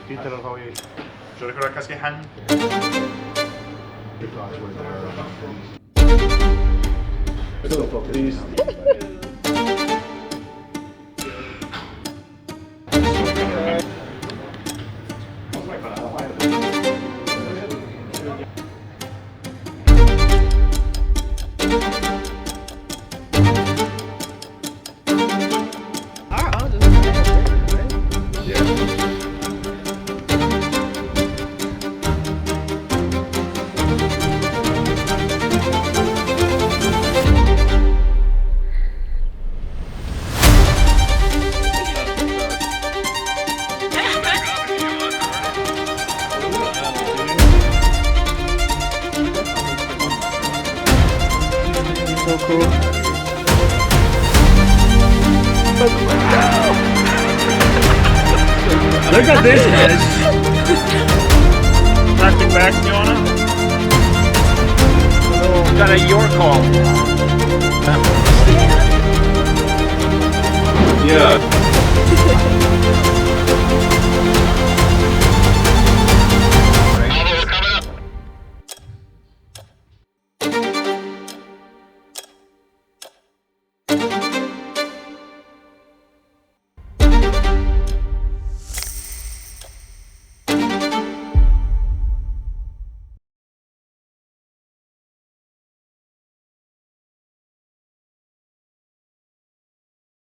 Títilur þá í... Svo er ykkur að kannski hend. So cool. Look at this guys. Plastic bag, you wanna? Got a your call. Yeah.